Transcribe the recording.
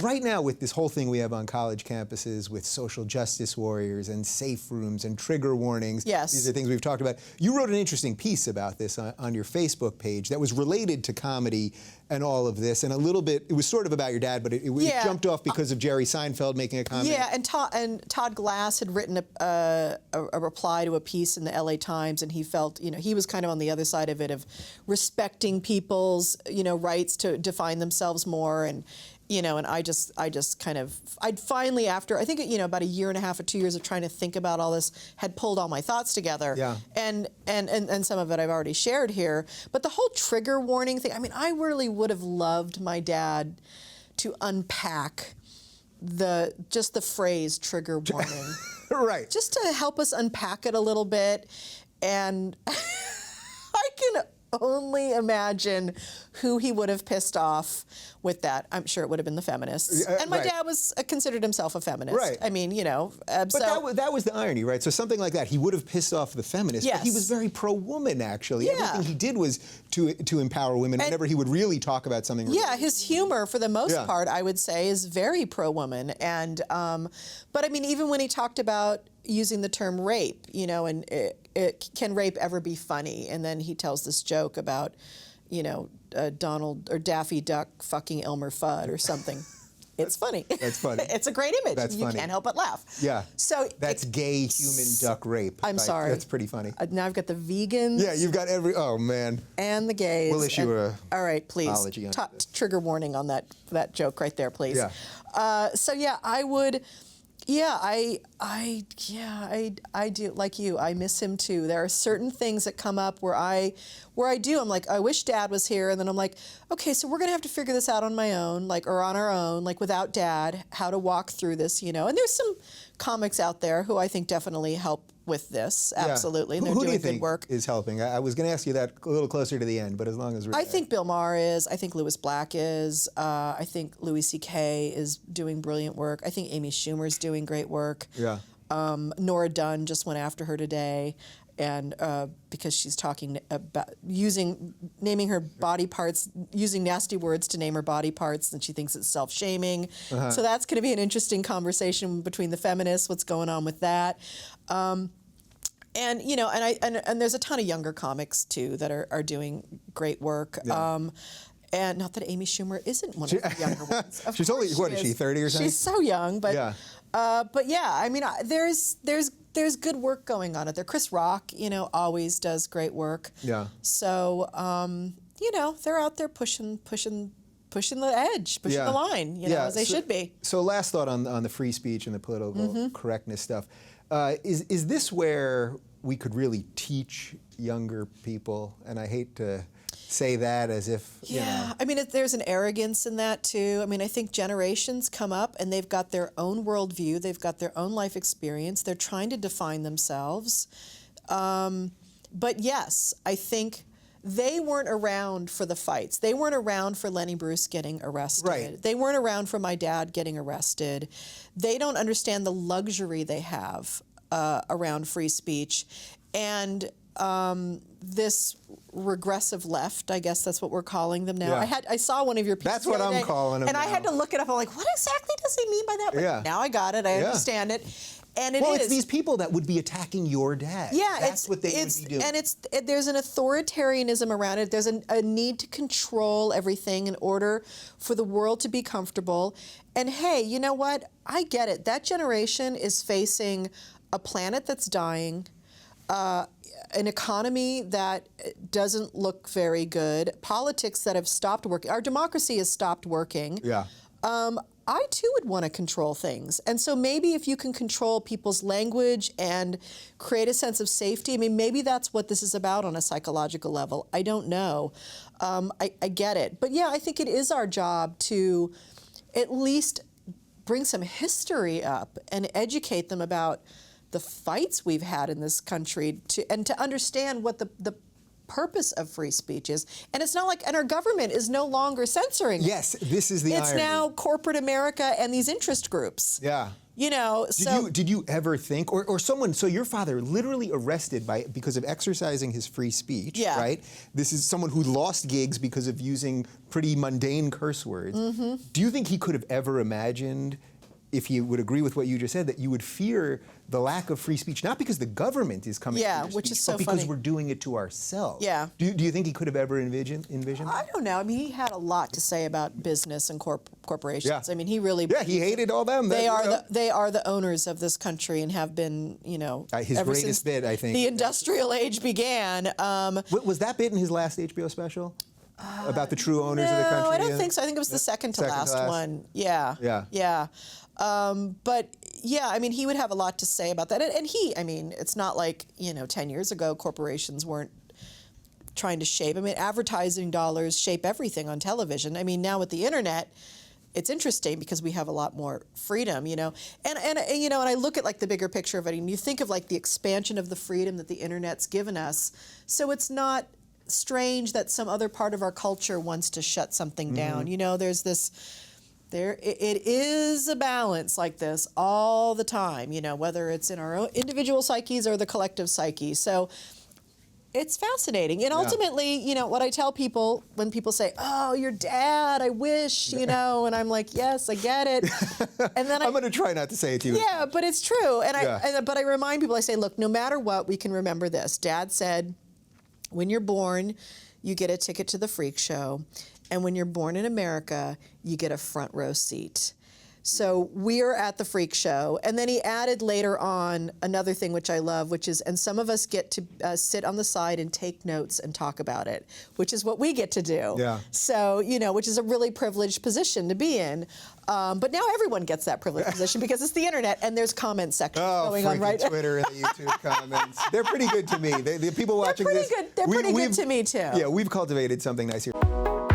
right now with this whole thing we have on college campuses with social justice warriors and safe rooms and trigger warnings, yes. these are things we've talked about. You wrote an interesting piece about this on your Facebook page that was related to comedy and all of this, and a little bit, it was sort of about your dad, but it jumped off because of Jerry Seinfeld making a comment. Yeah, and Todd Glass had written a reply to a piece in the LA Times, and he felt, he was kind of on the other side of it, of respecting people's, rights to define themselves more, and I just kind of, I'd finally, after, I think, about a year and a half or 2 years of trying to think about all this, had pulled all my thoughts together. Yeah. And some of it I've already shared here. But the whole trigger warning thing, I mean, I really would have loved my dad to unpack just the phrase trigger warning. Right. Just to help us unpack it a little bit. And I can only imagine who he would have pissed off with that. I'm sure it would have been the feminists. And my dad was considered himself a feminist. Right. I mean, But that was the irony, right? So something like that, he would have pissed off the feminists, yes. but he was very pro-woman, actually. Yeah. Everything he did was to empower women whenever he would really talk about something. Yeah, his humor, for the most part, I would say, is very pro-woman. And, but I mean, even when he talked about using the term rape, and can rape ever be funny? And then he tells this joke about, Donald or Daffy Duck fucking Elmer Fudd or something. It's funny. That's funny. It's a great image. That's funny. You can't help but laugh. Yeah. So that's gay human duck rape. I'm sorry. That's pretty funny. Now I've got the vegans. Yeah, you've got oh man. And the gays. We'll issue all right, please. Apology on trigger warning on that joke right there, please. Yeah. So yeah, I would. Yeah, I do, like you. I miss him too. There are certain things that come up where I'm like, I wish Dad was here, and then I'm like, okay, so we're gonna have to figure this out on my own, or on our own, without Dad, how to walk through this, And there's some comics out there who I think definitely help with this, absolutely, and they're who doing do you think good work. Is helping? I was going to ask you that a little closer to the end, but as long as we're I think Bill Maher is. I think Louis Black is. I think Louis C.K. is doing brilliant work. I think Amy Schumer's doing great work. Yeah. Nora Dunn just went after her today, and because she's talking about naming her body parts, using nasty words to name her body parts, and she thinks it's self-shaming. So that's going to be an interesting conversation between the feminists. What's going on with that? And and there's a ton of younger comics too that are doing great work. Yeah. And not that Amy Schumer isn't one of the younger ones. She's only, what is she, 30 or something? She's so young, but yeah. I mean, there's good work going on out there. Chris Rock, always does great work. Yeah. So they're out there pushing the edge, pushing the line, as they should be. So last thought on the free speech and the political correctness stuff. Is this where we could really teach younger people? And I hate to say that as if, I mean, there's an arrogance in that too. I mean, I think generations come up and they've got their own worldview, they've got their own life experience, they're trying to define themselves. But yes, I think they weren't around for the fights. They weren't around for Lenny Bruce getting arrested. Right. They weren't around for my dad getting arrested. They don't understand the luxury they have around free speech. And this regressive left, I guess that's what we're calling them now. Yeah. I saw one of your pieces. That's what I'm calling them and now. I had to look it up. I'm like, what exactly does he mean by that? But Yeah. now I got it. I understand it. And it's these people that would be attacking your dad. Yeah, that's what they would be doing. And there's an authoritarianism around it. There's a need to control everything in order for the world to be comfortable. And hey, you know what? I get it. That generation is facing a planet that's dying, an economy that doesn't look very good, politics that have stopped working. Our democracy has stopped working. Yeah. I too would want to control things. And so maybe if you can control people's language and create a sense of safety, I mean, maybe that's what this is about on a psychological level. I don't know. I get it. But yeah, I think it is our job to at least bring some history up and educate them about the fights we've had in this country and to understand what the purpose of free speech is. And it's not like, and our government is no longer censoring it. Yes, this is the It's irony. now corporate America and these interest groups. Yeah. You know, Did you ever think, or someone, so your father literally arrested because of exercising his free speech, Yeah. right? This is someone who lost gigs because of using pretty mundane curse words. Mm-hmm. Do you think he could have ever imagined, if you would agree with what you just said, that you would fear the lack of free speech, not because the government is coming Yeah, for your which speech, is so but because funny. we're doing it to ourselves? Yeah. Do you think he could have ever envisioned? I don't know. I mean, he had a lot to say about business and corporations. Yeah. I mean, he really. Yeah, he hated all them. They That, you know. they are the owners of this country and have been, you know, His ever greatest since bit, I think. the industrial age began. Was that bit in his last HBO special? About the true owners of the country? No, I don't think so. I think it was the second to last one. Yeah. Yeah. Yeah. But yeah, I mean, he would have a lot to say about that. And he, I mean, it's not like, you know, 10 years ago, corporations weren't trying to shape. I mean, advertising dollars shape everything on television. I mean, now with the internet, it's interesting because we have a lot more freedom, you know. And you know, and I look at like the bigger picture of it, and you think of like the expansion of the freedom that the internet's given us. So it's not strange that some other part of our culture wants to shut something down. You know, there's this. It is a balance like this all the time, you know, whether it's in our own individual psyches or the collective psyche. So it's fascinating. And ultimately, you know, what I tell people when people say, oh, your dad, I wish, you know, and I'm like, yes, I get it. And then I'm going to try not to say it to you. Yeah, but it's true. And but I remind people, I say, look, no matter what, we can remember this. Dad said, when you're born, you get a ticket to the freak show. And when you're born in America, you get a front row seat. So we're at the freak show. And then he added later on another thing which I love, which is, and some of us get to sit on the side and take notes and talk about it, which is what we get to do. Yeah. So, you know, which is a really privileged position to be in. But now everyone gets that privileged position because it's the internet and there's comment sections going on, right? Twitter and the YouTube comments. They're pretty good to me. The people watching They're this. pretty good. They're pretty good to me, too. Yeah, we've cultivated something nice here.